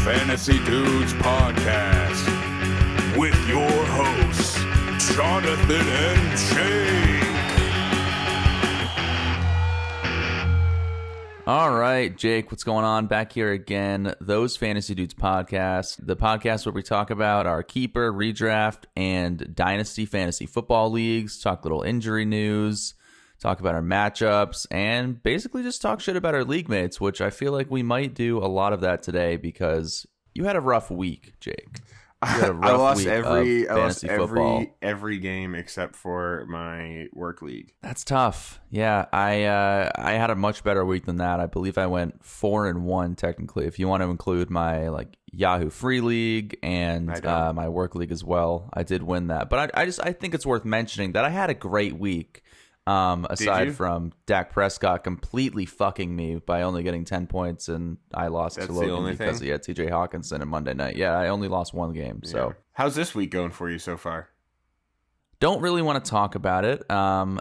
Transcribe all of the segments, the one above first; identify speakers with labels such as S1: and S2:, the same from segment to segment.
S1: Fantasy Dudes podcast with your hosts, Jonathan and Jake.
S2: All right, Jake, what's going on? Back here again, Those Fantasy Dudes podcast, the podcast where we talk about our keeper, redraft, and dynasty fantasy football leagues, talk little injury news, talk about our matchups, and basically just talk shit about our league mates, which I feel like we might do a lot of that today because you had a rough week, Jake. You had a rough week of fantasy football.
S3: Every game except for my work league.
S2: That's tough. Yeah, I had a much better week than that. I believe I went 4-1 technically, if you want to include my Yahoo free league and my work league as well. I did win that, but I think it's worth mentioning that I had a great week. Aside from Dak Prescott completely fucking me by only getting 10 points, and I lost to Logan because he had TJ Hawkinson on Monday night. Yeah, I only lost one game. So
S3: how's this week going for you so far?
S2: Don't really want to talk about it.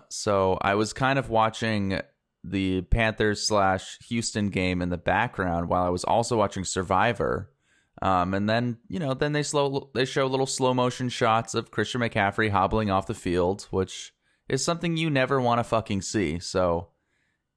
S2: So I was kind of watching the Panthers/Houston game in the background while I was also watching Survivor. And then, then they show little slow motion shots of Christian McCaffrey hobbling off the field, which is something you never want to fucking see. So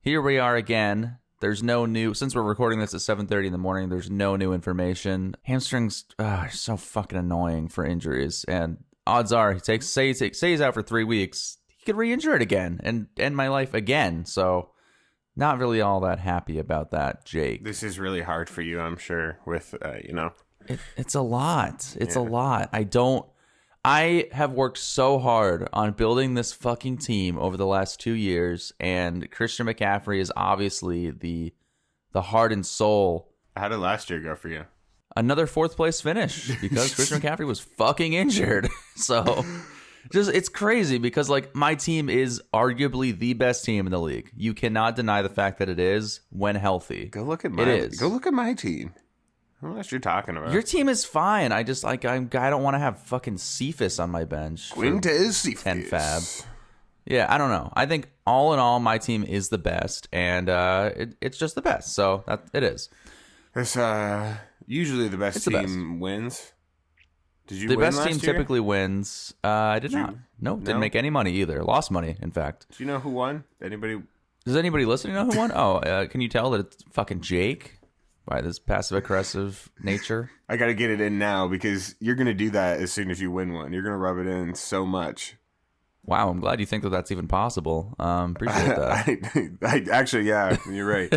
S2: here we are again. There's no new, since we're recording this at 7:30 in the morning, there's no new information. Hamstrings are so fucking annoying for injuries. And odds are, say he's out for 3 weeks, he could re-injure it again and end my life again. So not really all that happy about that, Jake.
S3: This is really hard for you, I'm sure, with,
S2: It's a lot. It's a lot. I have worked so hard on building this fucking team over the last 2 years, and Christian McCaffrey is obviously the heart and soul.
S3: How did last year go for you?
S2: Another 4th place finish because Christian McCaffrey was fucking injured. So it's crazy because my team is arguably the best team in the league. You cannot deny the fact that it is when healthy.
S3: Go look at my team. I don't know what you're talking about.
S2: Your team is fine. I just I don't want to have fucking Cephas on my bench.
S3: Quintez Cephas.
S2: 10 fab. Yeah, I don't know. I think all in all, my team is the best, and it's just the best. So it is.
S3: It's usually the best team wins. Did you
S2: the
S3: win
S2: best
S3: last
S2: team
S3: year?
S2: typically wins. I did not. Nope, didn't make any money either. Lost money, in fact.
S3: Do you know who won?
S2: Does anybody listening know who won? Oh, can you tell that it's fucking Jake? By this passive-aggressive nature.
S3: I got to get it in now because you're going to do that as soon as you win one. You're going to rub it in so much.
S2: Wow, I'm glad you think that that's even possible. Appreciate that.
S3: I actually, yeah, you're right.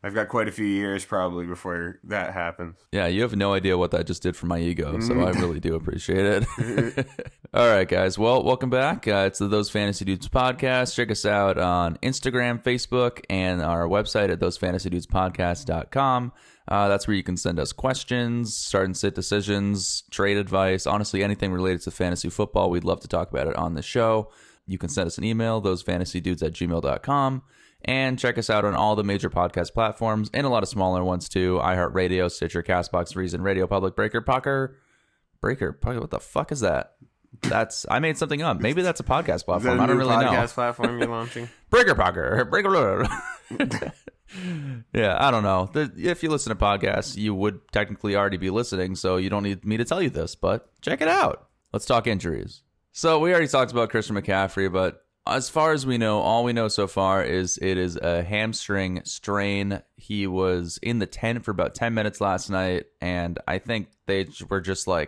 S3: I've got quite a few years probably before that happens.
S2: Yeah, you have no idea what that just did for my ego, so I really do appreciate it. All right, guys. Well, welcome back. It's the Those Fantasy Dudes podcast. Check us out on Instagram, Facebook, and our website at thosefantasydudespodcast.com. That's where you can send us questions, start and sit decisions, trade advice, honestly, anything related to fantasy football. We'd love to talk about it on the show. You can send us an email, thosefantasydudes@gmail.com. And check us out on all the major podcast platforms and a lot of smaller ones too. iHeartRadio, Stitcher, CastBox, Reason, Radio Public, Breaker. What the fuck is that? I made something up. Maybe that's a podcast platform. I don't really know.
S3: Podcast platform you're launching?
S2: Breaker. Yeah, I don't know. If you listen to podcasts, you would technically already be listening, so you don't need me to tell you this, but check it out. Let's talk injuries. So we already talked about Christian McCaffrey, but as far as we know, all we know so far is it is a hamstring strain. He was in the tent for about 10 minutes last night, and I think they were just trying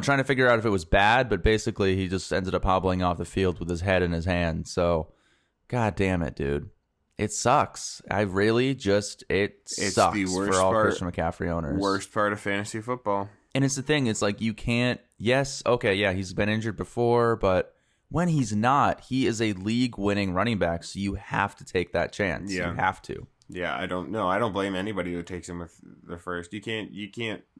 S2: to figure out if it was bad, but basically he just ended up hobbling off the field with his head in his hand. So, god damn it, dude. It sucks. It sucks for all Christian McCaffrey owners.
S3: Worst part of fantasy football.
S2: And it's the thing, it's you can't, he's been injured before, but when he's not, he is a league-winning running back, so you have to take that chance. Yeah. You have to.
S3: Yeah, I don't know. I don't blame anybody who takes him with the first. You can't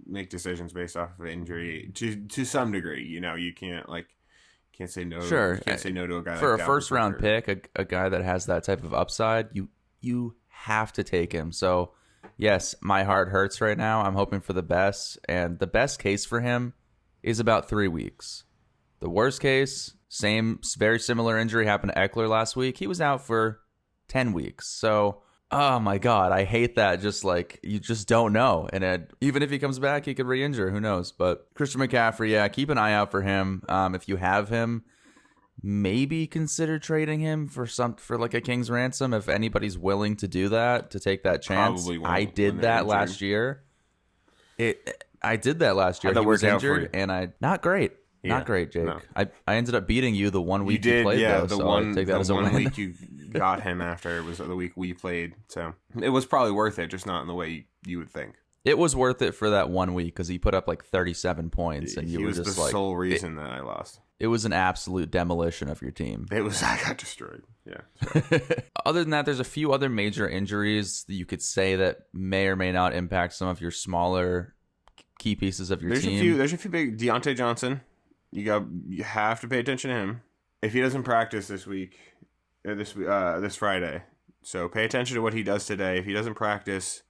S3: make decisions based off of injury to some degree. You can't say no.
S2: Sure,
S3: you can't say no to a guy
S2: for a first-round pick, a guy that has that type of upside. You have to take him. So yes, my heart hurts right now. I'm hoping for the best, and the best case for him is about 3 weeks. The worst case. Very similar injury happened to Eckler last week. He was out for 10 weeks. So Oh my God, I hate that. Just like, you just don't know. And even if he comes back, he could re-injure. Who knows? But Christian McCaffrey, yeah, keep an eye out for him. If you have him, maybe consider trading him for like a king's ransom if anybody's willing to do that, to take that chance.
S3: Probably won't
S2: I did that last year. I did that last year. He was injured, and not great.
S3: Yeah,
S2: Not great, Jake.
S3: no.
S2: I ended up beating you the 1 week
S3: You did,
S2: you played,
S3: yeah.
S2: though,
S3: The
S2: so
S3: one,
S2: I take that
S3: the
S2: as a
S3: one
S2: win.
S3: week you got him after it was the week we played, so it was probably worth it, just not in the way you would think.
S2: It was worth it for that 1 week because he put up like 37 points, and
S3: He
S2: you were
S3: was
S2: just
S3: the
S2: like,
S3: sole reason that I lost.
S2: it was an absolute demolition of your team.
S3: I got destroyed. Yeah.
S2: Other than that, there's a few other major injuries that you could say that may or may not impact some of your smaller key pieces of your team.
S3: There's a few big. Deontay Johnson. You have to pay attention to him. If he doesn't practice this Friday, so pay attention to what he does today. If he doesn't practice,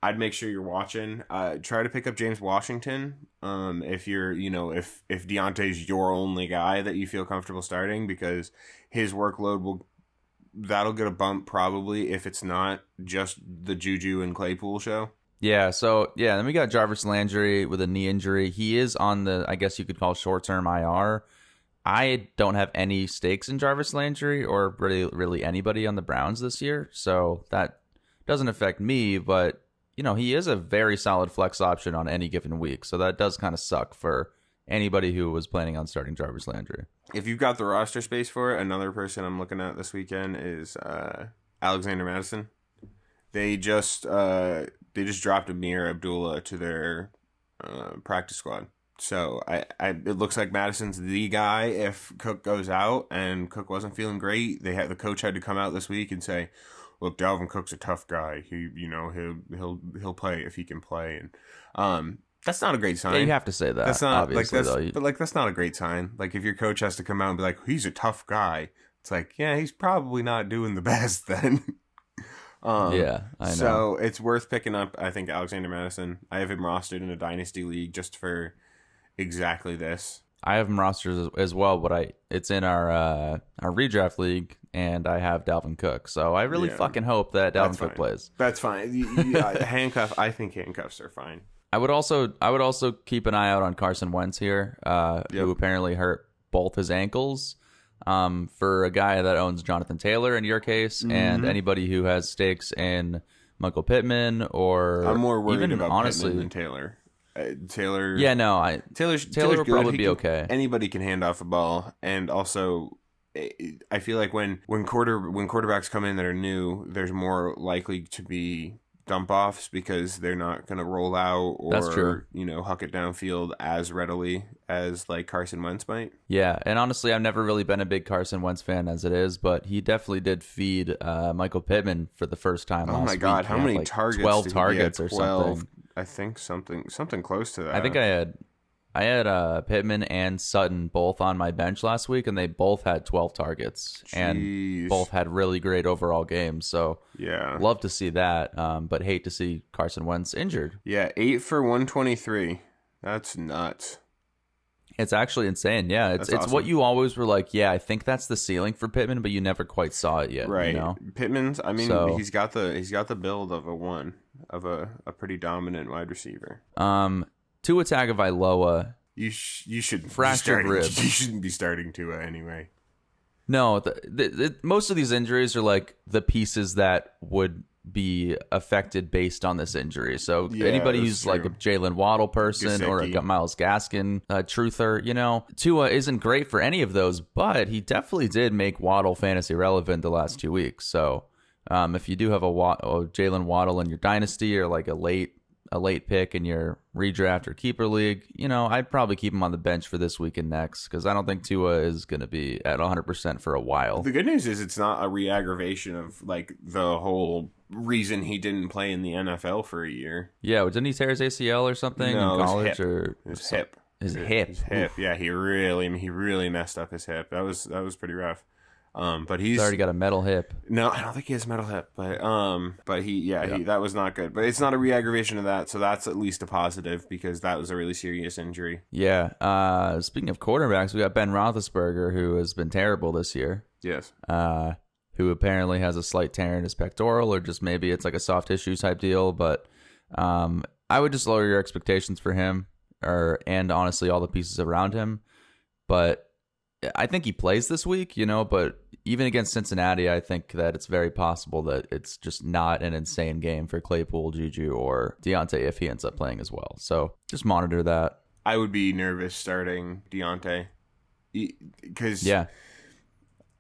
S3: I'd make sure you're watching. Try to pick up James Washington. If you're, if Deontay's your only guy that you feel comfortable starting, because his workload that'll get a bump probably if it's not just the Juju and Claypool show.
S2: Yeah, so, then we got Jarvis Landry with a knee injury. He is on the, I guess you could call short-term IR. I don't have any stakes in Jarvis Landry or really anybody on the Browns this year, so that doesn't affect me, but, he is a very solid flex option on any given week, so that does kind of suck for anybody who was planning on starting Jarvis Landry.
S3: If you've got the roster space for it, another person I'm looking at this weekend is Alexander Madison. They just dropped Amir Abdullah to their practice squad. So it looks like Madison's the guy if Cook goes out, and Cook wasn't feeling great. The coach had to come out this week and say, "Look, Dalvin Cook's a tough guy. He'll play if he can play." And that's not a great sign.
S2: Yeah, you have to say that.
S3: That's not
S2: obviously,
S3: that's not a great sign. Like, if your coach has to come out and be like, "He's a tough guy," it's like, yeah, he's probably not doing the best then.
S2: Yeah, I know.
S3: So it's worth picking up, I think, Alexander Madison. I have him rostered in a dynasty league just for exactly this.
S2: I have him rostered as well, but it's in our redraft league, and I have Dalvin Cook. So I really fucking hope that Dalvin Cook plays.
S3: That's fine. I think handcuffs are fine.
S2: I would also keep an eye out on Carson Wentz here, who apparently hurt both his ankles. For a guy that owns Jonathan Taylor in your case, and anybody who has stakes in Michael Pittman, or
S3: I'm more worried
S2: even,
S3: about
S2: honestly,
S3: Pittman than Taylor. Taylor.
S2: Yeah, no,
S3: Taylor
S2: will probably be okay.
S3: Anybody can hand off a ball, and also, I feel like when quarterbacks come in that are new, there's more likely to be dump offs because they're not going to roll out or
S2: That's true.
S3: Huck it downfield as readily as like Carson Wentz might.
S2: Yeah, and honestly, I've never really been a big Carson Wentz fan as it is, but he definitely did feed Michael Pittman for the first time last week.
S3: Oh my God, how many targets?
S2: 12 targets or something.
S3: I think something close to that.
S2: I think I had Pittman and Sutton both on my bench last week, and they both had 12 targets.
S3: Jeez.
S2: And both had really great overall games. So
S3: yeah,
S2: love to see that, but hate to see Carson Wentz injured.
S3: Yeah, 8 for 123. That's nuts.
S2: It's actually insane. Yeah, it's
S3: awesome.
S2: what you always were like, yeah, I think that's the ceiling for Pittman, but you never quite saw it yet.
S3: Right. Pittman's, I mean,
S2: So,
S3: he's got the build of a pretty dominant wide receiver.
S2: Tua Tagovailoa.
S3: You shouldn't
S2: fractured
S3: be
S2: ribs.
S3: You shouldn't be starting Tua anyway.
S2: No, most of these injuries are like the pieces that would be affected based on this injury. So anybody who's
S3: true.
S2: like a Jalen Waddle person or a Myles Gaskin truther, Tua isn't great for any of those, but he definitely did make Waddle fantasy relevant the last 2 weeks. So if you do have a Jalen Waddle in your dynasty or like a late pick in your redraft or keeper league, I'd probably keep him on the bench for this week and next because I don't think Tua is going to be at 100% for a while.
S3: The good news is it's not a re-aggravation of like the whole reason he didn't play in the NFL for a year.
S2: Yeah, didn't he tear his ACL or something in college?
S3: His hip.
S2: His hip.
S3: Oof. Yeah, he really messed up his hip. That was pretty rough. But he's
S2: already got a metal hip.
S3: No, I don't think he has a metal hip, but he that was not good. But it's not a re-aggravation of that, so that's at least a positive because that was a really serious injury.
S2: Yeah. Speaking of quarterbacks, we got Ben Roethlisberger, who has been terrible this year.
S3: Yes.
S2: who apparently has a slight tear in his pectoral, or just maybe it's like a soft tissue type deal. But I would just lower your expectations for him, and honestly all the pieces around him. But I think he plays this week, but even against Cincinnati, I think that it's very possible that it's just not an insane game for Claypool, Juju, or Deontay if he ends up playing as well. So just monitor that.
S3: I would be nervous starting Deontay because a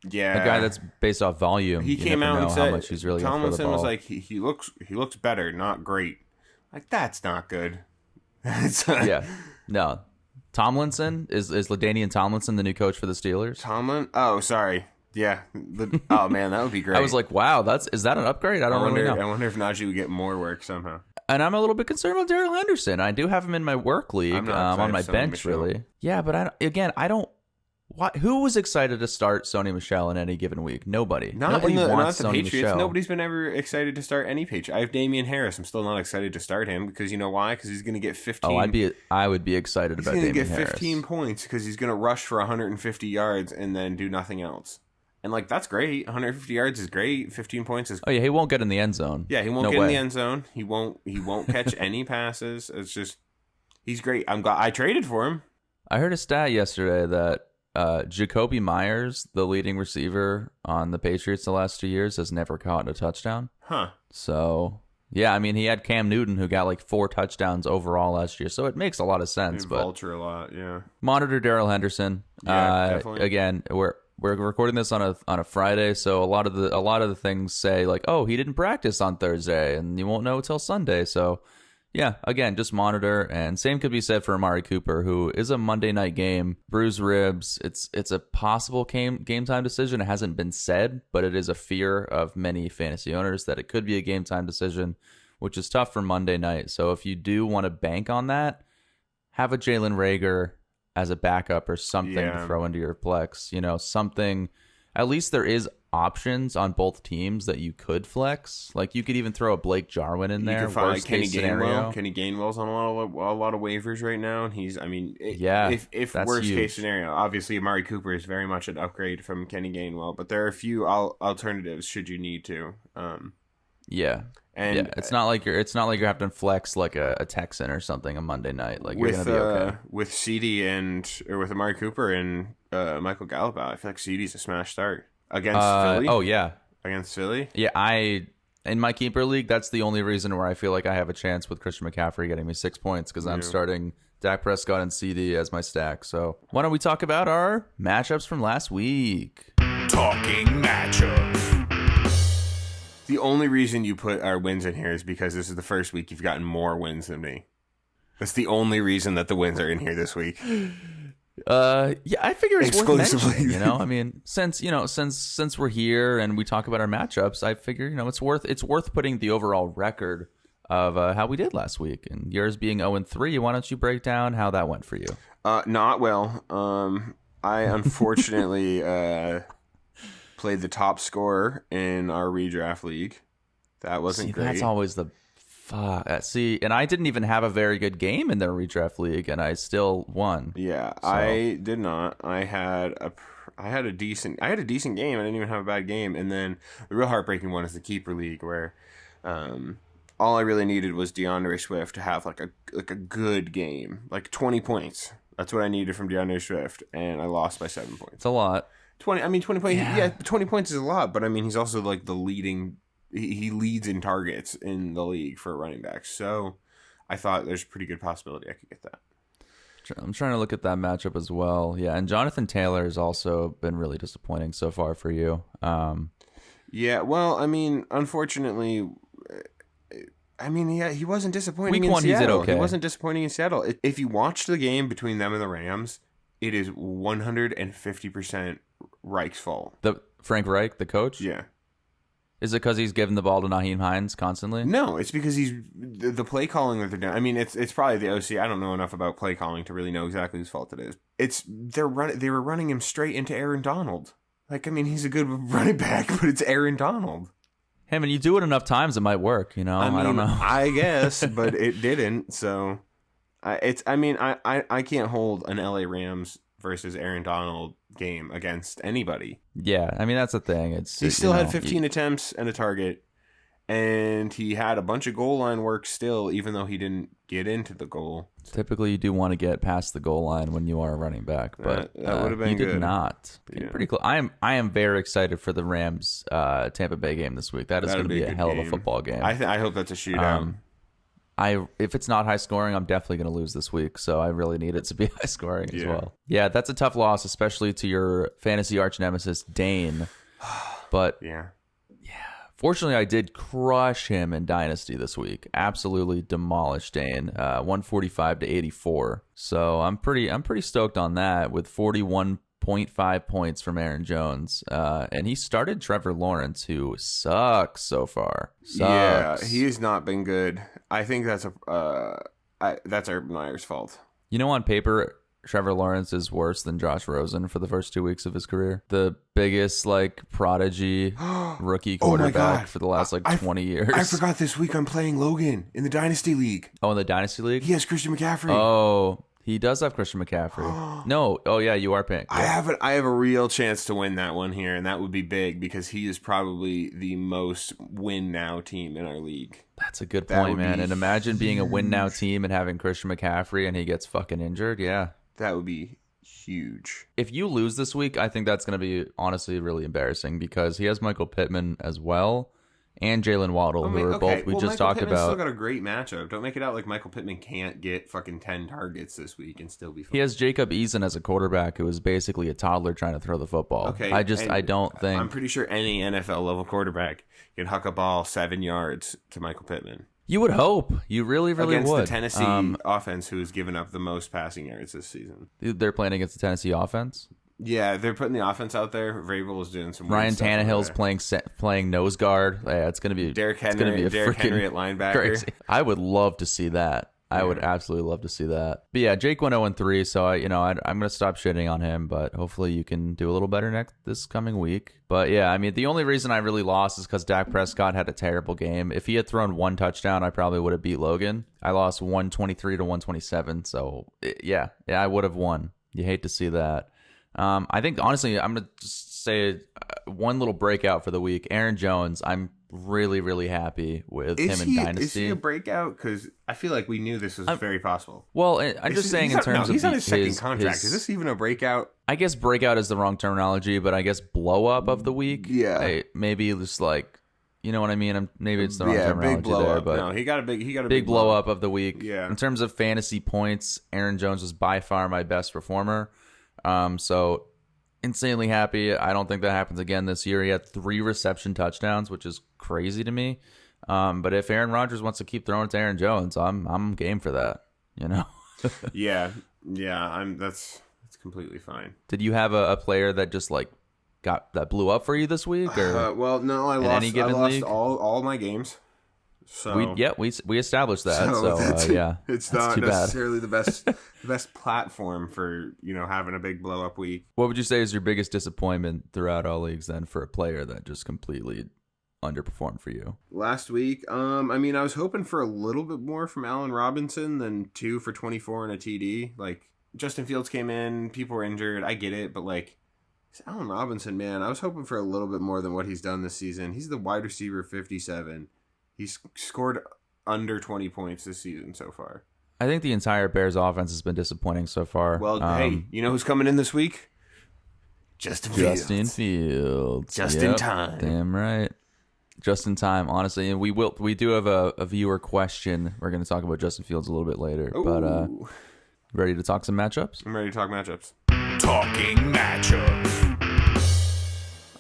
S2: guy that's based off volume.
S3: He came out and said
S2: how much he's really
S3: Tomlinson was like he looks better, not great. Like that's not good.
S2: No. Tomlinson is LaDainian Tomlinson the new coach for the Steelers?
S3: Oh, sorry. Yeah. Oh man, that would be great.
S2: I was like, wow, is that an upgrade? I don't really know.
S3: I wonder if Najee would get more work somehow.
S2: And I'm a little bit concerned about Darrell Henderson. I do have him in my work league, on my bench, really. Yeah, but I don't. Who was excited to start Sony Michel in any given week? Nobody. Nobody wants
S3: the
S2: Sony
S3: Patriots.
S2: Michel.
S3: Nobody's been ever excited to start any Patriot. I have Damian Harris. I'm still not excited to start him because you know why? Because he's going to get 15.
S2: I would be excited about Damian Harris.
S3: He's going to get 15 points because he's going to rush for 150 yards and then do nothing else. And that's great. 150 yards is great. 15 points is.
S2: Oh yeah, he won't get in the end zone.
S3: Yeah, he won't get in the end zone. He won't catch any passes. It's just he's great. I'm glad I traded for him.
S2: I heard a stat yesterday that Jacoby Myers, the leading receiver on the Patriots the last 2 years, has never caught a touchdown.
S3: Huh.
S2: So, yeah, I mean, he had Cam Newton, who got 4 touchdowns overall last year. So it makes a lot of sense. But
S3: vulture a lot, yeah.
S2: Monitor Darrell Henderson.
S3: Yeah, definitely.
S2: Again, we're recording this on a Friday, so a lot of the things say he didn't practice on Thursday, and you won't know until Sunday. So. Yeah, again, just monitor, and same could be said for Amari Cooper, who is a Monday night game, bruised ribs. It's a possible game time decision. It hasn't been said, but it is a fear of many fantasy owners that it could be a game time decision, which is tough for Monday night. So if you do want to bank on that, have a Jalen Reagor as a backup or something to throw into your flex. Something. At least there is options on both teams that you could flex. You could even throw a Blake Jarwin in there.
S3: You could find Kenny Gainwell. Kenny Gainwell's on a lot of waivers right now, and he's. If worst case scenario, obviously Amari Cooper is very much an upgrade from Kenny Gainwell, but there are a few alternatives should you need to. It's not like you're having to flex a Texan or something on Monday night. You're gonna be okay with CD or with Amari Cooper and Michael Gallup out. I feel like CD's a smash start against Philly.
S2: Oh yeah,
S3: against Philly.
S2: Yeah, in my keeper league, that's the only reason where I feel like I have a chance with Christian McCaffrey getting me 6 points because I'm starting Dak Prescott and CD as my stack. So why don't we talk about our matchups from last week?
S1: Talking matchups.
S3: The only reason you put our wins in here is because this is the first week you've gotten more wins than me. That's the only reason that the wins are in here this week.
S2: I figure it's worth mentioning. I mean, since we're here and we talk about our matchups, I figure it's worth putting the overall record of how we did last week. And yours being 0-3, why don't you break down how that went for you?
S3: Not well. I unfortunately played the top scorer in our redraft league. That wasn't great.
S2: That's always the and I didn't even have a very good game in the redraft league, and I still won.
S3: Yeah, so. I did not. I had a decent game. I didn't even have a bad game. And then the real heartbreaking one is the keeper league, where all I really needed was DeAndre Swift to have a good game, 20 points. That's what I needed from DeAndre Swift, and I lost by 7 points.
S2: It's a lot.
S3: 20 points. Yeah, 20 points is a lot, but he's also the leading. He leads in targets in the league for running backs. So I thought there's a pretty good possibility I could get that.
S2: I'm trying to look at that matchup as well. Yeah, and Jonathan Taylor has also been really disappointing so far for you.
S3: Yeah, well, unfortunately, he wasn't disappointing in Seattle. He did okay. He wasn't disappointing in Seattle. If you watch the game between them and the Rams, it is 150% Reich's fault.
S2: The Frank Reich, the coach?
S3: Yeah.
S2: Is it because he's giving the ball to Nyheim Hines constantly?
S3: No, it's because he's the play calling that they're doing. It's probably the OC. I don't know enough about play calling to really know exactly whose fault it is. They were running him straight into Aaron Donald. He's a good running back, but it's Aaron Donald.
S2: Hey, man, you do it enough times, it might work. I don't know.
S3: I guess, but it didn't. So, I can't hold an LA Rams versus Aaron Donald game against anybody.
S2: Yeah, I mean, that's the thing.
S3: He still had 15 attempts and a target, and he had a bunch of goal line work still, even though he didn't get into the goal.
S2: Typically, you do want to get past the goal line when you are a running back, but
S3: that would have been
S2: he
S3: good.
S2: did not.
S3: Yeah.
S2: Pretty close. I am very excited for the Rams Tampa Bay game this week. That is going to be a hell of a football game.
S3: I hope that's a shootout.
S2: If it's not high scoring, I'm definitely going to lose this week. So I really need it to be high scoring as well. Yeah, that's a tough loss, especially to your fantasy arch nemesis Dane. But
S3: yeah.
S2: Fortunately, I did crush him in Dynasty this week. Absolutely demolished Dane, 145 to 84. So I'm pretty stoked on that with 41.5 points from Aaron Jones. And he started Trevor Lawrence, who sucks so far.
S3: Yeah, he has not been good. I think that's Urban Meyer's fault.
S2: You know, on paper, Trevor Lawrence is worse than Josh Rosen for the first 2 weeks of his career. The biggest prodigy rookie quarterback for the last 20 years.
S3: I forgot this week I'm playing Logan in the Dynasty League.
S2: Oh, in the Dynasty League?
S3: He has Christian McCaffrey.
S2: Oh, he does have Christian McCaffrey. No. Oh, yeah, you are paying. Yeah.
S3: I have a real chance to win that one here, and that would be big because he is probably the most win now team in our league.
S2: That's a good point, man. And imagine being a win now team and having Christian McCaffrey and he gets fucking injured. Yeah.
S3: That would be huge.
S2: If you lose this week, I think that's going to be honestly really embarrassing because he has Michael Pittman as well and Jalen Waddle, who are both we just talked about.
S3: Still got a great matchup. Don't make it out like Michael Pittman can't get fucking 10 targets this week and still be fine.
S2: He has Jacob Eason as a quarterback who is basically a toddler trying to throw the football.
S3: Okay,
S2: I don't think.
S3: I'm pretty sure any NFL level quarterback can huck a ball 7 yards to Michael Pittman.
S2: You would hope. You really would.
S3: Against the Tennessee offense, who has given up the most passing yards this season.
S2: They're playing against the Tennessee offense?
S3: Yeah, they're putting the offense out there. Vrabel is doing some
S2: Ryan
S3: weird stuff
S2: Tannehill's playing nose guard. Yeah, it's going to be
S3: Derrick Henry at linebacker.
S2: Crazy. I would love to see that. I would absolutely love to see that. But yeah, Jake went 0-3, so I'm going to stop shitting on him, but hopefully you can do a little better this coming week. But yeah, I mean, the only reason I really lost is because Dak Prescott had a terrible game. If he had thrown one touchdown, I probably would have beat Logan. I lost 123 to 127, so yeah, I would have won. You hate to see that. I think, honestly, I'm going to just say one little breakout for the week. Aaron Jones, I'm really, really happy with him in Dynasty.
S3: Is he a breakout? Because I feel like we knew this was very possible.
S2: Well, I'm just saying in terms of
S3: he's on his second contract. Is this even a breakout?
S2: I guess breakout is the wrong terminology, but I guess blow up of the week.
S3: Yeah.
S2: Maybe just you know what I mean? Maybe it's the wrong terminology
S3: big blow
S2: there.
S3: Up.
S2: But
S3: no, he got a
S2: big blow up of the week.
S3: Yeah.
S2: In terms of fantasy points, Aaron Jones was by far my best performer. So insanely happy. I don't think that happens again this year. He had 3 reception touchdowns, which is crazy to me. But if Aaron Rodgers wants to keep throwing it to Aaron Jones, I'm game for that.
S3: Yeah. That's completely fine.
S2: Did you have a player that just that blew up for you this week? Or
S3: well, no, I lost all my games. So
S2: we established that. So yeah,
S3: it's not necessarily the best platform for having a big blow up week.
S2: What would you say is your biggest disappointment throughout all leagues then for a player that just completely underperformed for you?
S3: Last week, I was hoping for a little bit more from Allen Robinson than 2 for 24 and a TD. Justin Fields came in, people were injured. I get it, but it's Allen Robinson, man. I was hoping for a little bit more than what he's done this season. He's the wide receiver 57. He's scored under 20 points this season so far.
S2: I think the entire Bears offense has been disappointing so far.
S3: Well, hey, you know who's coming in this week? Justin Fields. Just in time.
S2: Damn right. Just in time, honestly. And we do have a viewer question. We're going to talk about Justin Fields a little bit later.
S3: Ooh.
S2: But ready to talk some matchups?
S3: I'm ready to talk matchups.
S1: Talking matchups.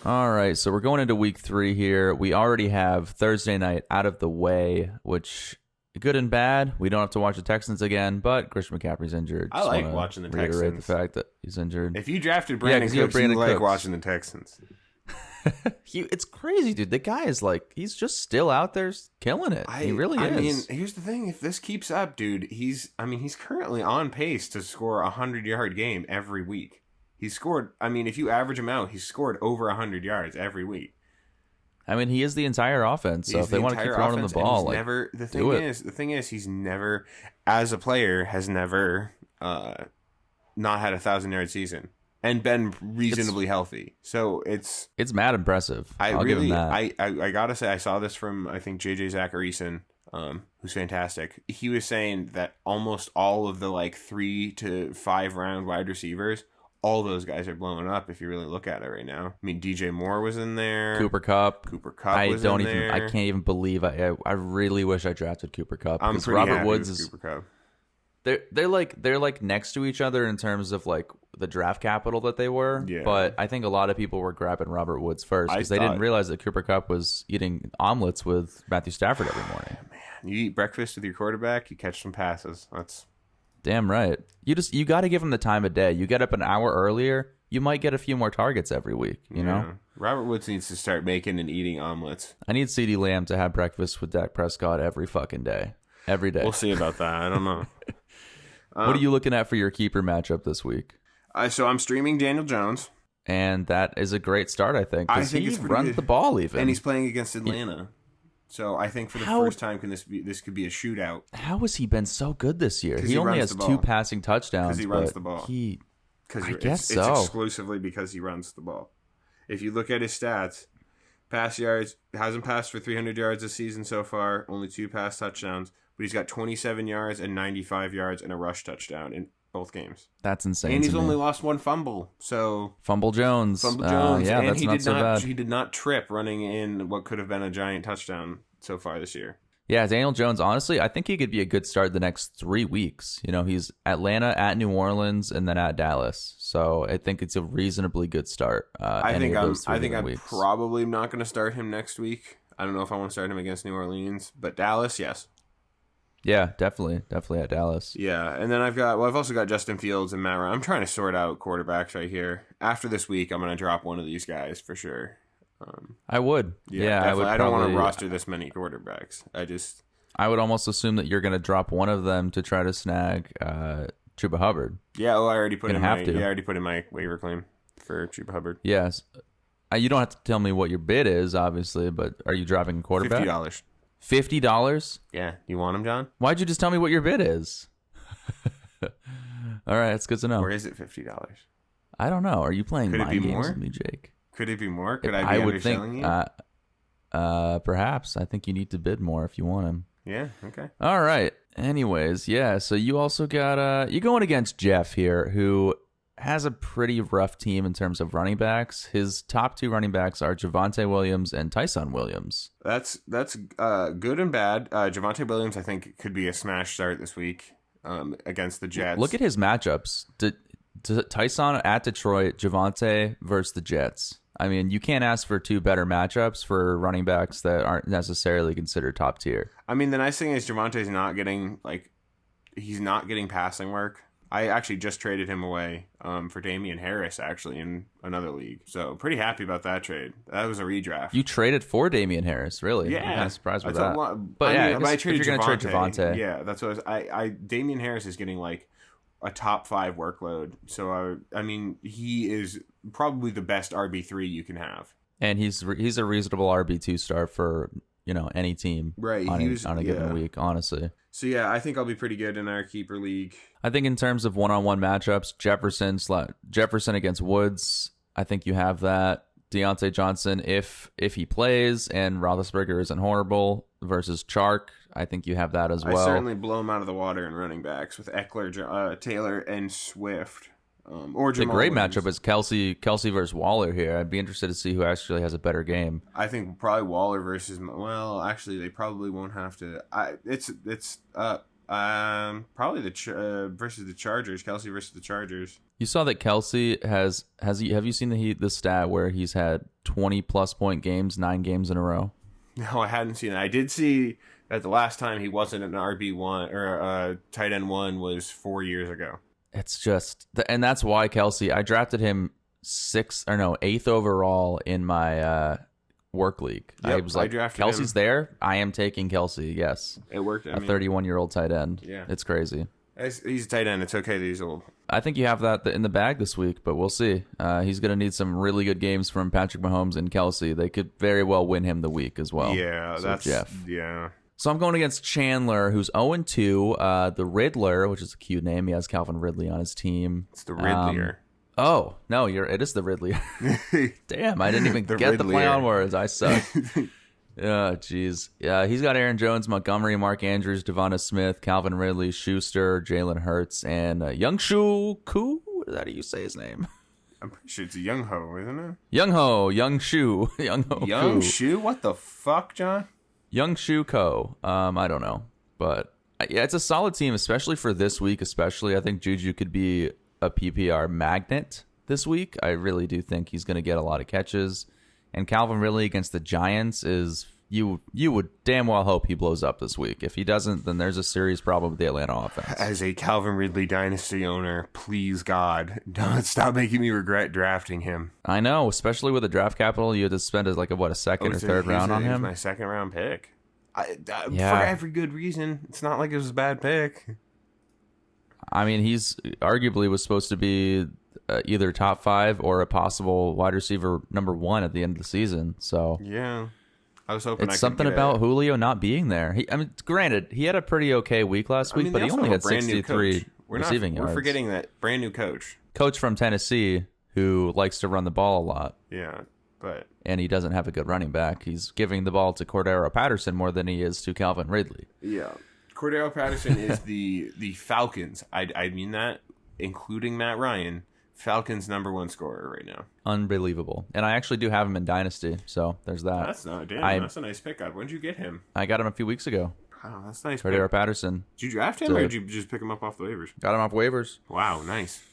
S2: All right, so we're going into week 3 here. We already have Thursday night out of the way, which good and bad. We don't have to watch the Texans again, but Christian McCaffrey's injured.
S3: I like watching the Texans.
S2: Reiterate the fact that he's injured.
S3: If you drafted Brandon Cooks, you like watching the Texans.
S2: It's crazy, dude. The guy is he's just still out there killing it. He really is.
S3: Here's the thing. If this keeps up, dude, he's currently on pace to score a 100-yard game every week. He's scored, if you average him out, he's scored over 100 yards every week.
S2: He is the entire offense. So if they want to keep throwing him the ball,
S3: the thing is, he's never, as a player, has never not had a 1,000-yard season and been reasonably healthy. So it's
S2: mad impressive. I'll give him that.
S3: I gotta say, I saw this from, I think, JJ Zacharyson, who's fantastic. He was saying that almost all of the like 3 to 5 round wide receivers, all those guys are blowing up if you really look at it right now. I mean, DJ Moore was in there.
S2: Cooper Kupp was in
S3: there.
S2: I can't even believe I really wish I drafted Cooper Kupp.
S3: I'm pretty
S2: Robert
S3: happy
S2: Woods
S3: with
S2: is
S3: Cooper Kupp.
S2: they're like next to each other in terms of like the draft capital that they were.
S3: Yeah.
S2: But I think a lot of people were grabbing Robert Woods first because they didn't realize that Cooper Kupp was eating omelets with Matthew Stafford every morning.
S3: Man, you eat breakfast with your quarterback, you catch some passes. That's
S2: damn right. You got to give him the time of day. You get up an hour earlier, you might get a few more targets every week. You know,
S3: Robert Woods needs to start making and eating omelets.
S2: I need CeeDee Lamb to have breakfast with Dak Prescott every fucking day, every day.
S3: We'll see about that. I don't know.
S2: What are you looking at for your keeper matchup this week?
S3: So I'm streaming Daniel Jones,
S2: and that is a great start, I think.
S3: I think
S2: he
S3: it's pretty
S2: runs
S3: good.
S2: the ball even,
S3: and he's playing against Atlanta. So I think for the first time, this could be a shootout.
S2: How has he been so good this year? He only
S3: runs
S2: has
S3: the
S2: 2
S3: ball.
S2: passing touchdowns.
S3: Because he runs the ball.
S2: I guess so.
S3: It's exclusively because he runs the ball. If you look at his stats, pass yards, hasn't passed for 300 yards this season so far, only 2 pass touchdowns, but he's got 27 yards and 95 yards and a rush touchdown in both games.
S2: That's insane.
S3: And he's only lost 1 fumble. So
S2: Fumble Jones.
S3: Yeah,
S2: and that's not so bad.
S3: He did not trip running in what could have been a giant touchdown so far this year.
S2: Yeah, Daniel Jones, honestly, I think he could be a good start the next 3 weeks. You know, he's Atlanta, at New Orleans, and then at Dallas. So I think it's a reasonably good start.
S3: I think I'm
S2: weeks.
S3: probably not going to start him next week. I don't know if I want to start him against New Orleans, but Dallas, yes.
S2: Yeah, definitely at Dallas.
S3: Yeah, and then I've also got Justin Fields and Matt Ryan. I'm trying to sort out quarterbacks right here. After this week, I'm going to drop one of these guys for sure.
S2: I would. Yeah, I would.
S3: I don't want to roster this many quarterbacks.
S2: I would almost assume that you're going to drop one of them to try to snag Chuba Hubbard.
S3: Yeah, I already put in
S2: my
S3: waiver claim for Chuba Hubbard.
S2: Yes. You don't have to tell me what your bid is, obviously, but are you dropping a quarterback?
S3: $50.
S2: $50?
S3: Yeah. You want him, John?
S2: Why'd you just tell me what your bid is? All right, that's good to know.
S3: Or is it $50?
S2: I don't know. Are you playing
S3: mind games
S2: more? With me, Jake?
S3: Could it be more? Could I be underselling you?
S2: Perhaps. I think you need to bid more if you want him.
S3: Yeah, okay.
S2: All right. Anyways, yeah, so you also got you're going against Jeff here, who has a pretty rough team in terms of running backs. His top 2 running backs are Javonte Williams and Tyson Williams. That's
S3: good and bad. Javonte Williams, I think, could be a smash start this week against the Jets.
S2: Look at his matchups. Tyson at Detroit, Javonte versus the Jets. I mean, you can't ask for 2 better matchups for running backs that aren't necessarily considered top tier.
S3: I mean, the nice thing is Javonte's not getting passing work. I actually just traded him away for Damian Harris, actually, in another league. So pretty happy about that trade. That was a redraft.
S2: You traded for Damian Harris, really?
S3: Yeah.
S2: I'm kind of surprised with that.
S3: But
S2: I
S3: traded
S2: if you're going to trade Javonte.
S3: Yeah, that's what Damian Harris is getting like a top 5 workload. So, I mean, he is probably the best RB3 you can have. And
S2: he's a reasonable RB2 start for, any team on a given week, honestly.
S3: So, yeah, I think I'll be pretty good in our keeper league.
S2: I think in terms of one-on-one matchups, Jefferson against Woods, I think you have that. Deontay Johnson, if he plays, and Roethlisberger isn't horrible, versus Chark, I think you have that as well.
S3: I certainly blow him out of the water in running backs with Eckler, Taylor, and Swift. Or
S2: the great matchup is Kelsey versus Waller here. I'd be interested to see who actually has a better game.
S3: I think probably Waller versus. Well, actually, they probably won't have to. It's probably versus the Chargers. Kelsey versus the Chargers.
S2: You saw that Kelsey have you seen the stat where he's had 20+ point games 9 games in a row?
S3: No, I hadn't seen it. I did see that the last time he wasn't an RB1 or tight end 1 was 4 years ago.
S2: It's just, and that's why Kelsey, I drafted him 8th overall in my work league.
S3: Yep,
S2: I was like, Kelsey's there. I am taking Kelsey. Yes,
S3: it worked.
S2: A 31-year-old tight end.
S3: Yeah,
S2: it's crazy.
S3: He's a tight end. It's okay that he's old.
S2: I think you have that in the bag this week, but we'll see. He's going to need some really good games from Patrick Mahomes and Kelsey. They could very well win him the week as well.
S3: Yeah,
S2: so that's Jeff.
S3: Yeah.
S2: So I'm going against Chandler, who's 0-2. The Riddler, which is a cute name. He has Calvin Ridley on his team.
S3: It's the Ridleyer.
S2: Oh, no, it is the Ridley. Damn, I didn't even get the play on words. I suck. Oh, jeez. Yeah, he's got Aaron Jones, Montgomery, Mark Andrews, Devonta Smith, Calvin Ridley, Schuster, Jalen Hurts, and Young-Shu Koo. How do you say his name?
S3: I'm pretty sure it's a Young Ho, isn't it?
S2: Young-Shu.
S3: Young-Shu? What the fuck, John?
S2: Young-Shu Ko. I don't know. But, yeah, it's a solid team, especially for this week, I think Juju could be a PPR magnet this week. I really do think he's going to get a lot of catches. And Calvin Ridley against the Giants is you would damn well hope he blows up this week. If he doesn't, then there's a serious problem with the Atlanta offense.
S3: As a Calvin Ridley dynasty owner, please God, don't stop making me regret drafting him.
S2: I know, especially with the draft capital, you had to spend a second or third round on him.
S3: My second round pick. For every good reason. It's not like it was a bad pick.
S2: I mean, he's arguably was supposed to be either top 5 or a possible wide receiver number 1 at the end of the season. So
S3: yeah, I was hoping
S2: it's something about Julio not being there. Granted, he had a pretty okay week last week, but he only had 63 receiving yards.
S3: We're forgetting that brand new coach
S2: from Tennessee who likes to run the ball a lot.
S3: Yeah,
S2: and he doesn't have a good running back. He's giving the ball to Cordero Patterson more than he is to Calvin Ridley.
S3: Yeah. Cordero Patterson is the Falcons. I mean that, including Matt Ryan, Falcons' number 1 scorer right now.
S2: Unbelievable. And I actually do have him in Dynasty, so there's that.
S3: That's a nice pickup. When did you get him?
S2: I got him a few weeks ago.
S3: Wow, that's nice.
S2: Cordero Patterson.
S3: Did you draft him or did you just pick him up off the waivers?
S2: Got him off waivers.
S3: Wow, nice.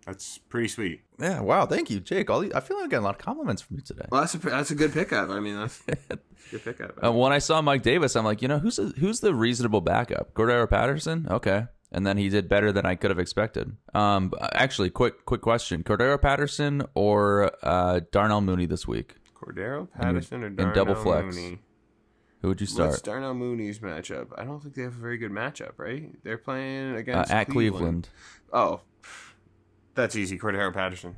S3: That's pretty sweet.
S2: Yeah, wow, thank you, Jake. I feel like I'm getting a lot of compliments from you today.
S3: Well, that's a good pickup. I mean, that's a good pickup.
S2: When I saw Mike Davis, I'm like, who's the reasonable backup? Cordero Patterson? Okay. And then he did better than I could have expected. Actually, quick question. Cordero Patterson or Darnell Mooney this week?
S3: Cordero Patterson or Darnell
S2: in double flex.
S3: Mooney?
S2: Who would you start?
S3: What's Darnell Mooney's matchup? I don't think they have a very good matchup, right? They're playing against
S2: at Cleveland.
S3: Oh, that's easy. Cordero Patterson.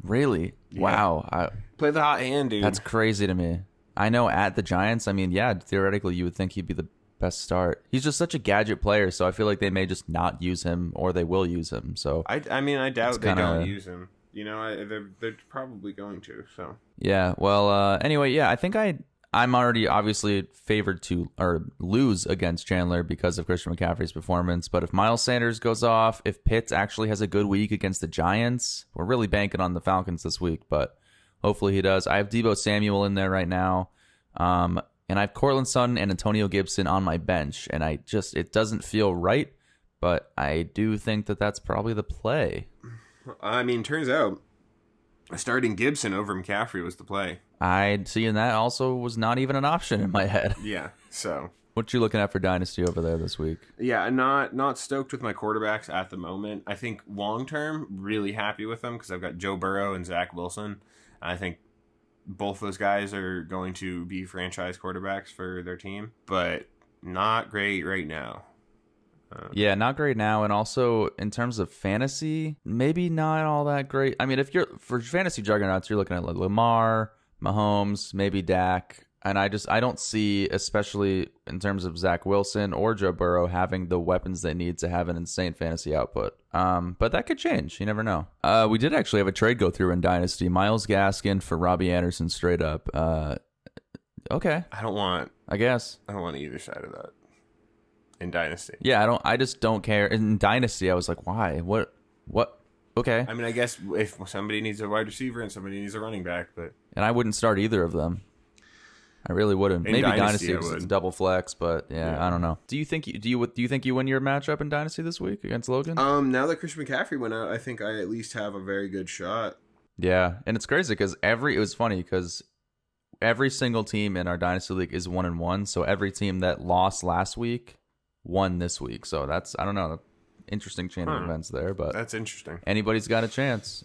S2: Really? Yeah. Wow.
S3: Play the hot hand, dude.
S2: That's crazy to me. I know at the Giants, I mean, yeah, theoretically you would think he'd be the best start. He's just such a gadget player, so I feel like they may just not use him or they will use him. So
S3: I doubt they don't use him. They're probably going to. So
S2: yeah. Well, anyway, yeah, I think I'm already obviously favored to lose against Chandler because of Christian McCaffrey's performance. But if Miles Sanders goes off, if Pitts actually has a good week against the Giants, we're really banking on the Falcons this week. But hopefully he does. I have Deebo Samuel in there right now. And I have Cortland Sutton and Antonio Gibson on my bench. And it doesn't feel right. But I do think that that's probably the play.
S3: I mean, turns out starting Gibson over McCaffrey was the play.
S2: I'd see, and that also was not even an option in my head.
S3: Yeah, so.
S2: What you looking at for Dynasty over there this week?
S3: Yeah, not stoked with my quarterbacks at the moment. I think long-term, really happy with them because I've got Joe Burrow and Zach Wilson. I think both those guys are going to be franchise quarterbacks for their team, but not great right now.
S2: Yeah, not great now. And also, in terms of fantasy, maybe not all that great. I mean, if you're for fantasy juggernauts, you're looking at like Lamar, Mahomes, maybe Dak. And I don't see, especially in terms of Zach Wilson or Joe Burrow, having the weapons they need to have an insane fantasy output. But that could change. You never know. We did actually have a trade go through in Dynasty. Myles Gaskin for Robbie Anderson straight up. Okay.
S3: I don't want either side of that in Dynasty.
S2: Yeah, I just don't care. In Dynasty, I was like, why? What? Okay.
S3: I mean, I guess if somebody needs a wide receiver and somebody needs a running back,
S2: and I wouldn't start either of them. I really wouldn't. Maybe Dynasty it's double flex, but yeah, I don't know. Do you think you win your matchup in Dynasty this week against Logan?
S3: Now that Christian McCaffrey went out, I think I at least have a very good shot.
S2: Yeah, and it's crazy because it was funny because every single team in our Dynasty League is 1-1, so every team that lost last week won this week. So that's, I don't know, interesting chain of events there, but
S3: that's interesting.
S2: Anybody's got a chance.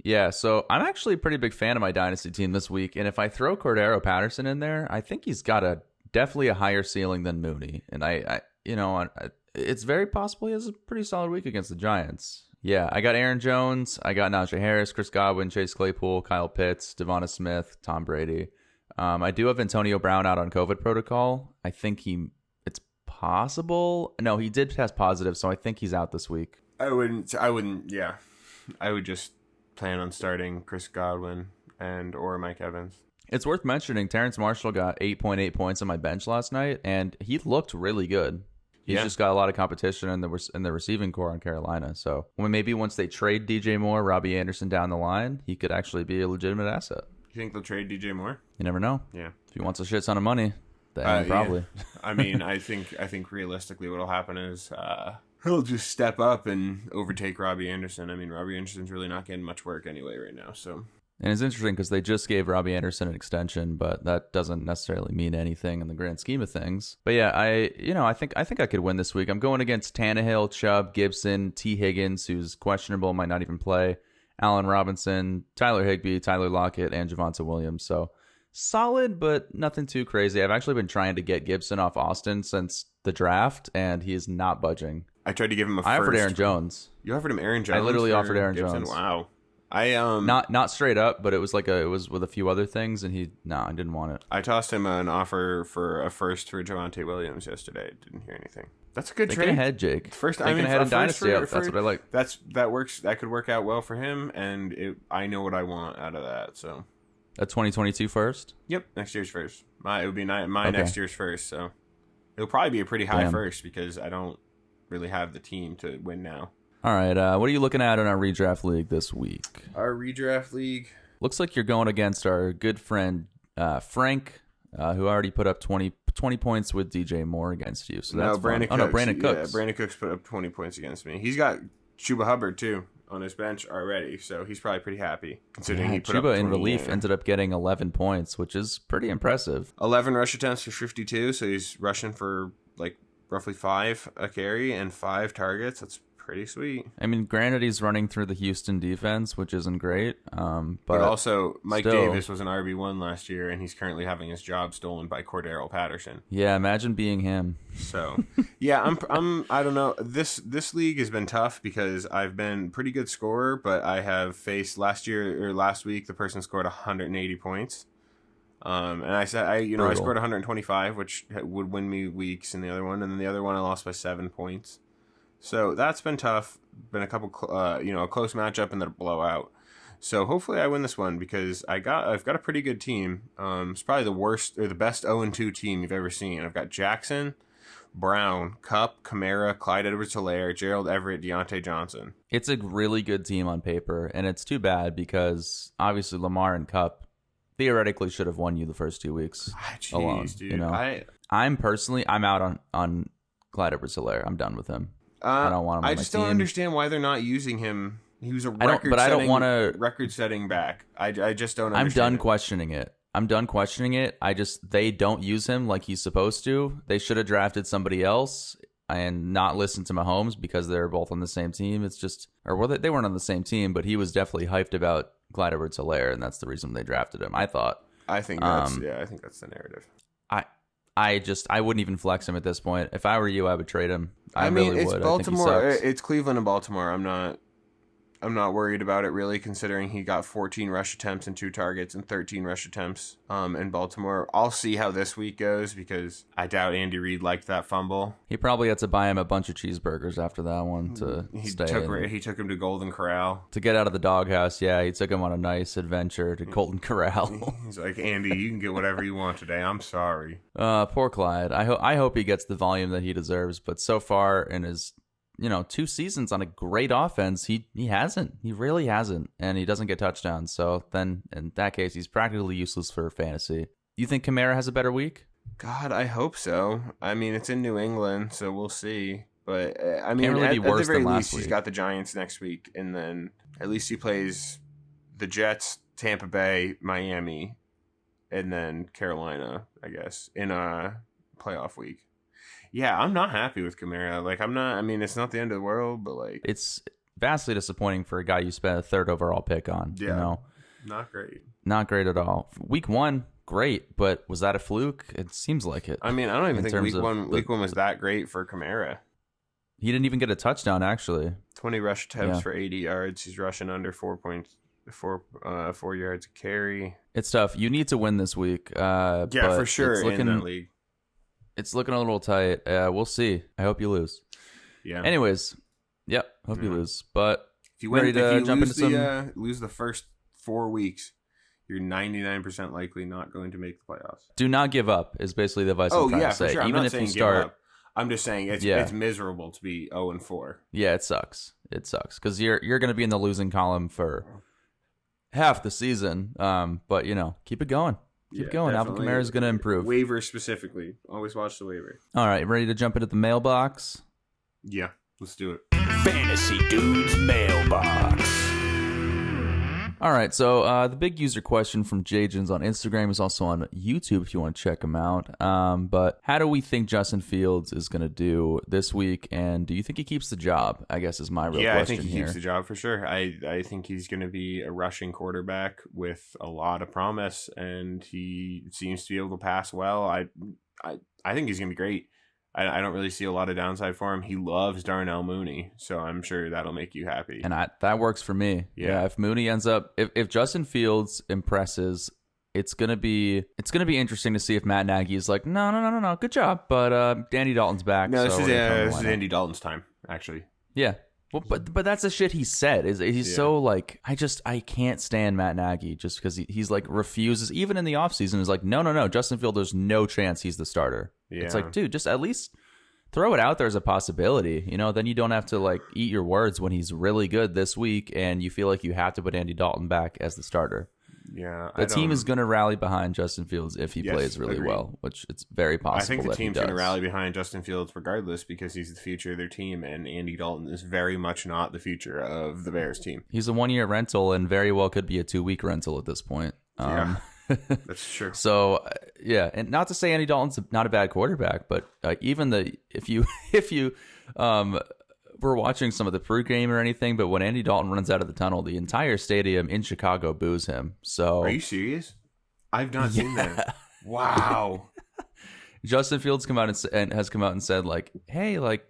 S2: Yeah, so I'm actually a pretty big fan of my Dynasty team this week, and if I throw Cordero Patterson in there, I think he's got definitely a higher ceiling than Mooney, and it's very possible he has a pretty solid week against the Giants. Yeah, I got Aaron Jones, I got Najee Harris, Chris Godwin, Chase Claypool, Kyle Pitts, Devonta Smith, Tom Brady. I do have Antonio Brown out on COVID protocol. I think it's possible. No, he did test positive, so I think he's out this week.
S3: I wouldn't. Yeah, I would just plan on starting Chris Godwin or Mike Evans.
S2: It's worth mentioning Terrence Marshall got 8.8 points on my bench last night, and he looked really good. He's just got a lot of competition in the receiving core on Carolina. So maybe once they trade DJ Moore, Robbie Anderson down the line, he could actually be a legitimate asset.
S3: You think they'll trade DJ Moore?
S2: You never know.
S3: Yeah.
S2: If he wants a shit ton of money, then probably.
S3: Yeah. I mean, I think realistically what'll happen is he'll just step up and overtake Robbie Anderson. I mean, Robbie Anderson's really not getting much work anyway right now. So.
S2: And it's interesting because they just gave Robbie Anderson an extension, but that doesn't necessarily mean anything in the grand scheme of things. But yeah, I think I could win this week. I'm going against Tannehill, Chubb, Gibson, T. Higgins, who's questionable, might not even play, Allen Robinson, Tyler Higbee, Tyler Lockett, and Javonte Williams. So solid, but nothing too crazy. I've actually been trying to get Gibson off Austin since the draft, and he is not budging.
S3: I tried to give him
S2: I offered Aaron Jones.
S3: You offered him Aaron Jones?
S2: I literally offered Aaron
S3: Gibson?
S2: Jones.
S3: Wow.
S2: Not straight up, but it was it was with a few other things, and I didn't want it.
S3: I tossed him an offer for a first for Javonte Williams yesterday. Didn't hear anything. That's a good trade.
S2: Thinking ahead, Jake.
S3: Thinking
S2: ahead in Dynasty. That's what I like.
S3: That works. That could work out well for him, and I know what I want out of that. So
S2: a 2022 first.
S3: Yep, next year's first. It would be next year's first. So it'll probably be a pretty high first because I don't really have the team to win now.
S2: All right, what are you looking at in our redraft league this week?
S3: Our redraft league
S2: looks like you're going against our good friend Frank, who already put up 20 points with DJ Moore against you. So that's
S3: Brandon
S2: fun.
S3: Cooks.
S2: Brandon Cooks.
S3: Yeah, Brandon Cooks put up 20 points against me. He's got Chuba Hubbard too on his bench already, so he's probably pretty happy considering he put
S2: Chuba
S3: up 20,
S2: in relief ended up getting 11 points, which is pretty impressive.
S3: 11 rush attempts for 52, so he's rushing for roughly 5 a carry and 5 targets. That's pretty sweet.
S2: I mean, granted, he's running through the Houston defense, which isn't great. But
S3: also, Mike Davis was an RB1 last year, and he's currently having his job stolen by Cordero Patterson.
S2: Yeah, imagine being him.
S3: So, yeah, I don't know. This league has been tough because I've been pretty good scorer, but I have faced last week the person scored 180 points. And I said I scored 125, which would win me weeks in the other one, and then the other one I lost by 7 points. So that's been tough. Been a couple, a close matchup and then a blowout. So hopefully I win this one because I've got a pretty good team. It's probably the worst or the best 0-2 team you've ever seen. I've got Jackson, Brown, Kupp, Kamara, Clyde Edwards-Helaire, Gerald Everett, Deontay Johnson.
S2: It's a really good team on paper, and it's too bad because obviously Lamar and Kupp theoretically should have won you the first 2 weeks alone.
S3: Dude.
S2: I'm out on Clyde Edwards-Helaire. I'm done with him. I don't want him on
S3: I
S2: my
S3: just
S2: team.
S3: don't understand why they're not using him. He was a record-setting back. I just don't understand.
S2: I'm done questioning it. They don't use him like he's supposed to. They should have drafted somebody else and not listened to Mahomes because they're both on the same team. They weren't on the same team, but he was definitely hyped about Clyde Edwards-Helaire, and that's the reason they drafted him, I thought.
S3: I think that's the narrative.
S2: I wouldn't even flex him at this point. If I were you, I would trade him. I
S3: mean,
S2: really
S3: it's
S2: would.
S3: Baltimore. It's Cleveland and Baltimore. I'm not worried about it really, considering he got 14 rush attempts and 2 targets and 13 rush attempts in Baltimore. I'll see how this week goes because I doubt Andy Reid liked that fumble.
S2: He probably had to buy him a bunch of cheeseburgers after that one
S3: He took him to Golden Corral.
S2: To get out of the doghouse, yeah. He took him on a nice adventure to Golden Corral.
S3: He's like, Andy, you can get whatever you want today. I'm sorry.
S2: Poor Clyde. I hope he gets the volume that he deserves, but so far in his 2 seasons on a great offense, he hasn't. He really hasn't, and he doesn't get touchdowns. So then, in that case, he's practically useless for fantasy. You think Kamara has a better week?
S3: God, I hope so. I mean, it's in New England, so we'll see. But I mean,
S2: really
S3: at the very least, he's got the Giants next week, and then at least he plays the Jets, Tampa Bay, Miami, and then Carolina, I guess, in a playoff week. Yeah, I'm not happy with Kamara. I'm not. I mean, it's not the end of the world, but
S2: it's vastly disappointing for a guy you spent a 3rd overall pick on.
S3: Yeah, not great.
S2: Not great at all. Week 1, great, but was that a fluke? It seems like it.
S3: I mean, I don't even think week one was that great for Kamara.
S2: He didn't even get a touchdown, actually.
S3: 20 rush attempts for 80 yards. He's rushing under 4 yards a carry.
S2: It's tough. You need to win this week.
S3: Yeah, for sure. In that league,
S2: it's looking a little tight. We'll see. I hope you lose.
S3: Yeah.
S2: Anyways, yep. Hope you lose. But
S3: if you lose the first 4 weeks, you're 99% likely not going to make the playoffs.
S2: Do not give up is basically the advice I'm trying to say.
S3: For sure.
S2: Even if you start,
S3: I'm just saying it's miserable to be 0-4.
S2: Yeah, it sucks. It sucks because you're going to be in the losing column for half the season. But keep it going. Keep going. Alvin Kamara is going to improve.
S3: Waiver specifically. Always watch the waiver.
S2: All right, ready to jump into the mailbox?
S3: Yeah, let's do it.
S1: Fantasy Dudes Mailbox.
S2: All right, so the big user question from Jajins on Instagram is also on YouTube if you want to check him out. But how do we think Justin Fields is going to do this week, and do you think he keeps the job, I guess is my real question here.
S3: Yeah, I think he keeps the job for sure. I think he's going to be a rushing quarterback with a lot of promise, and he seems to be able to pass well. I think he's going to be great. I don't really see a lot of downside for him. He loves Darnell Mooney, so I'm sure that'll make you happy.
S2: And that works for me. Yeah, if Mooney ends up, if Justin Fields impresses, it's gonna be interesting to see if Matt Nagy is like, no, good job, but Andy Dalton's back.
S3: No, this is Andy Dalton's time, actually.
S2: Yeah. Well, but that's the shit he said. He's so like, I can't stand Matt Nagy just because he's like refuses, even in the offseason, is like, no, Justin Fields, there's no chance he's the starter. Yeah. It's like, dude, just at least throw it out there as a possibility. Then you don't have to like eat your words when he's really good this week and you feel like you have to put Andy Dalton back as the starter.
S3: Yeah,
S2: the team is going to rally behind Justin Fields if he plays really well, which it's very possible.
S3: I think the team's going to rally behind Justin Fields regardless because he's the future of their team, and Andy Dalton is very much not the future of the Bears team.
S2: He's a 1-year rental and very well could be a 2-week rental at this point.
S3: Yeah, that's true.
S2: So yeah, and not to say Andy Dalton's not a bad quarterback, but even if you we're watching some of the pregame or anything, but when Andy Dalton runs out of the tunnel, the entire stadium in Chicago boos him. So,
S3: are you serious? I've not seen that. Wow.
S2: Justin Fields has come out and said like, "Hey, like,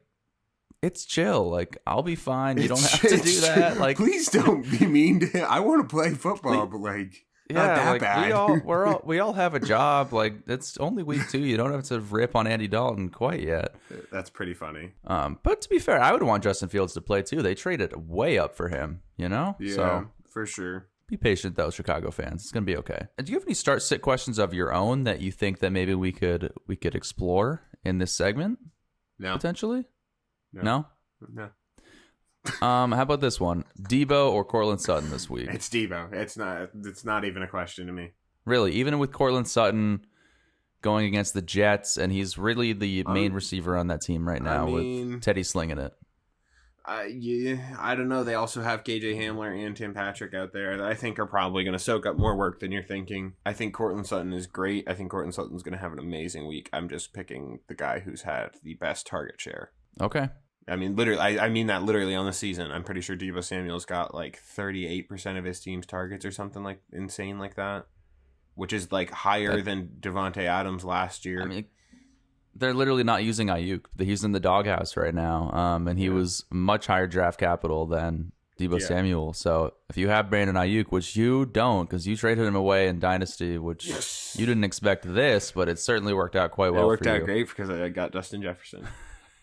S2: it's chill. Like, I'll be fine. You don't have to do that. Like,
S3: please don't be mean to him. I want to play football, but like." Not that
S2: like
S3: bad.
S2: we all have a job. Like, it's only week 2. You don't have to rip on Andy Dalton quite yet.
S3: That's pretty funny.
S2: But to be fair, I would want Justin Fields to play too. They traded way up for him,
S3: Yeah,
S2: so,
S3: for sure.
S2: Be patient though, Chicago fans. It's gonna be okay. Do you have any start-sit questions of your own that you think that maybe we could explore in this segment?
S3: No.
S2: Potentially?
S3: No.
S2: How about this one? Debo or Cortland Sutton this week?
S3: It's Debo. It's not even a question to me.
S2: Really? Even with Cortland Sutton going against the Jets, and he's really the main receiver on that team right now with Teddy slinging it.
S3: Yeah, I don't know. They also have KJ Hamler and Tim Patrick out there that I think are probably going to soak up more work than you're thinking. I think Cortland Sutton is great. I think Cortland Sutton's going to have an amazing week. I'm just picking the guy who's had the best target share.
S2: Okay.
S3: I mean, literally, I mean that literally on the season. I'm pretty sure Deebo Samuel's got like 38% of his team's targets or something like insane like that, which is like higher than Devontae Adams last year.
S2: I mean, they're literally not using Ayuk. He's in the doghouse right now, and he was much higher draft capital than Deebo Samuel. So if you have Brandon Ayuk, which you don't because you traded him away in Dynasty, which you didn't expect this, but it certainly worked out quite well.
S3: It worked
S2: for
S3: out
S2: you.
S3: Great because I got Justin Jefferson.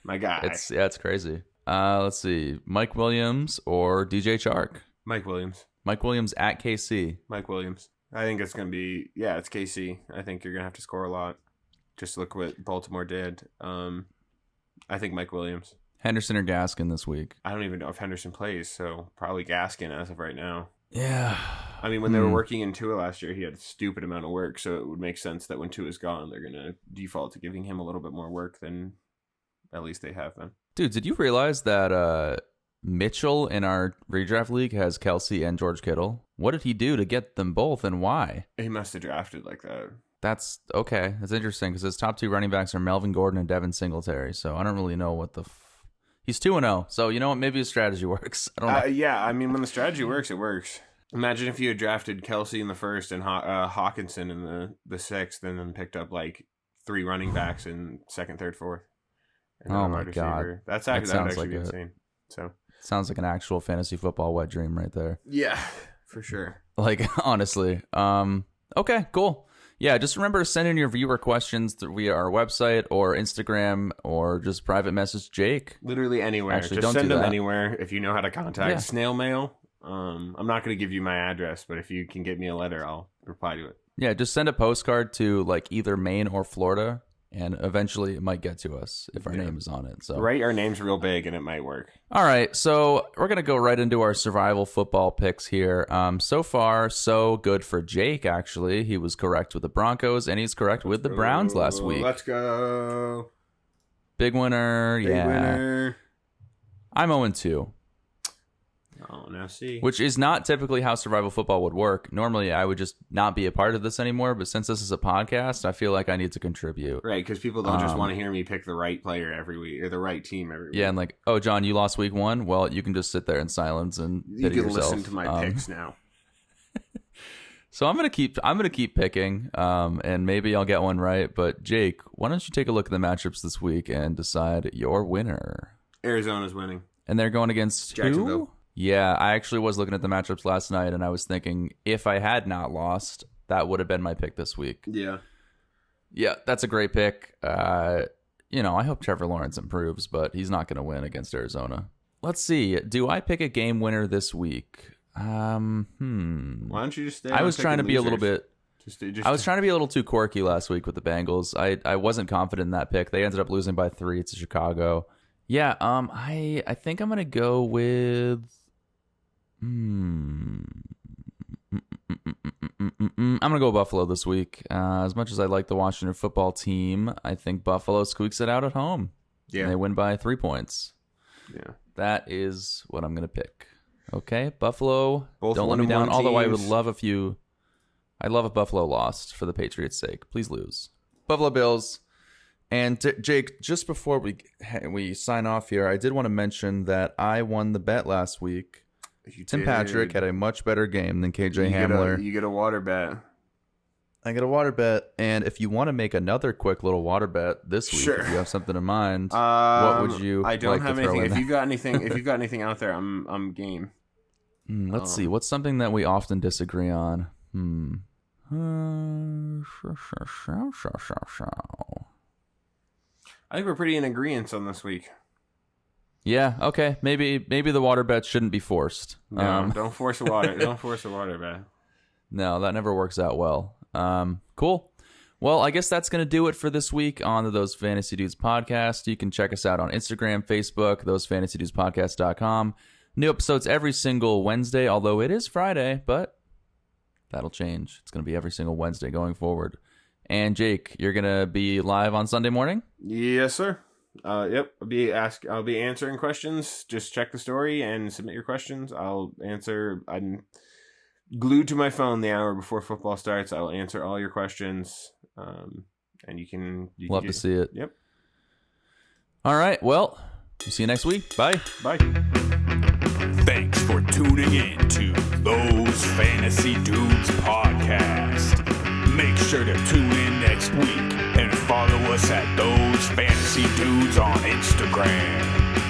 S3: My guy.
S2: It's crazy. Let's see. Mike Williams or DJ Chark?
S3: Mike Williams.
S2: Mike Williams at KC.
S3: Mike Williams. I think it's going to be, it's KC. I think you're going to have to score a lot. Just look what Baltimore did. I think Mike Williams.
S2: Henderson or Gaskin this week?
S3: I don't even know if Henderson plays, so probably Gaskin as of right now.
S2: Yeah.
S3: I mean, when they were working in Tua last year, he had a stupid amount of work, so it would make sense that when Tua's gone, they're going to default to giving him a little bit more work than at least they have been.
S2: Dude, did you realize that Mitchell in our redraft league has Kelsey and George Kittle? What did he do to get them both, and why?
S3: He must have drafted like that.
S2: That's okay. That's interesting because his top 2 running backs are Melvin Gordon and Devin Singletary. So I don't really know what the. He's 2-0. So you know what? Maybe his strategy works. I don't know.
S3: Yeah, I mean, when the strategy works, it works. Imagine if you had drafted Kelsey in the first and Hawkinson in the 6th, and then picked up like 3 running backs in 2nd, 3rd, 4th.
S2: Oh my god,
S3: that would actually be insane. So
S2: sounds like an actual fantasy football wet dream right there.
S3: Yeah, For sure.
S2: Like, honestly. Okay, cool. Yeah, just remember to send in your viewer questions via our website or Instagram or just private message Jake.
S3: Literally anywhere.
S2: Actually,
S3: just
S2: don't
S3: send
S2: do
S3: them
S2: that.
S3: anywhere if you know how to contact.
S2: Yeah.
S3: Snail mail. I'm not going to give you my address, but if you can get me a letter, I'll reply to it.
S2: Yeah, just send a postcard to like either Maine or Florida, and eventually it might get to us if our name is on it. So
S3: Write our names real big and it might work.
S2: All right, so we're going to go right into our survival football picks here. So far, so good for Jake, actually. He was correct with the Broncos, and he's correct with the Browns last week.
S3: Let's go.
S2: Big winner,
S3: Big
S2: yeah.
S3: winner.
S2: I'm 0-2.
S3: Oh, now see.
S2: Which is not typically how survival football would work. Normally, I would just not be a part of this anymore, but since this is a podcast, I feel like I need to contribute.
S3: Right, because people don't just want to hear me pick the right player every week, or the right team every week.
S2: Yeah, and like, oh, John, you lost week 1? Well, you can just sit there in silence and
S3: You
S2: pity
S3: can
S2: yourself.
S3: listen to my picks now.
S2: So I'm gonna keep picking, and maybe I'll get one right. But Jake, why don't you take a look at the matchups this week and decide your winner?
S3: Arizona's winning.
S2: And they're going against
S3: Jacksonville.
S2: who? Yeah, I actually was looking at the matchups last night, and I was thinking if I had not lost, that would have been my pick this week.
S3: Yeah.
S2: Yeah, that's a great pick. I hope Trevor Lawrence improves, but he's not going to win against Arizona. Let's see. Do I pick a game winner this week?
S3: Why don't you just stay
S2: I
S3: on
S2: was trying to
S3: picking
S2: be a little
S3: losers?
S2: bit. I was trying to be a little too quirky last week with the Bengals. I wasn't confident in that pick. They ended up losing by 3 to Chicago. Yeah, I think I'm gonna go with. I'm gonna go Buffalo this week. As much as I like the Washington football team, I think Buffalo squeaks it out at home.
S3: Yeah.
S2: And they win by 3 points.
S3: Yeah.
S2: That is what I'm gonna pick. Okay, Buffalo.
S3: Both
S2: Don't let me down.
S3: 1-1
S2: Although I would
S3: teams.
S2: love I'd love if Buffalo lost for the Patriots' sake. Please lose. Buffalo Bills. And Jake, just before we sign off here, I did want to mention that I won the bet last week. Tim Patrick had a much better game than KJ Hamler.
S3: You get a water bet.
S2: I get a water bet, and if you want to make another quick little water bet this week,
S3: Sure.
S2: if you have something in mind, what would you?
S3: I don't
S2: like
S3: have
S2: to throw
S3: anything.
S2: in?
S3: If you've got anything out there, I'm game.
S2: Let's see. What's something that we often disagree on?
S3: I think we're pretty in agreement on this week.
S2: Yeah. Okay. Maybe the water bet shouldn't be forced.
S3: No, don't force a water. Don't force a water bet.
S2: No, that never works out well. Cool. Well, I guess that's going to do it for this week on the Those Fantasy Dudes podcast. You can check us out on Instagram, Facebook, thosefantasydudespodcast.com. New episodes every single Wednesday, although it is Friday, but that'll change. It's going to be every single Wednesday going forward. And Jake, you're going to be live on Sunday morning?
S3: Yes, sir. Yep. I'll be answering questions. Just check the story and submit your questions. I'll answer. I'm glued to my phone the hour before football starts. I'll answer all your questions. And you can
S2: Love to see it.
S3: Yep.
S2: All right. Well, we'll see you next week. Bye.
S3: Bye.
S1: Thanks for tuning in to Those Fantasy Dudes podcast. Make sure to tune in next week and follow us at Those Fantasy Dudes on Instagram.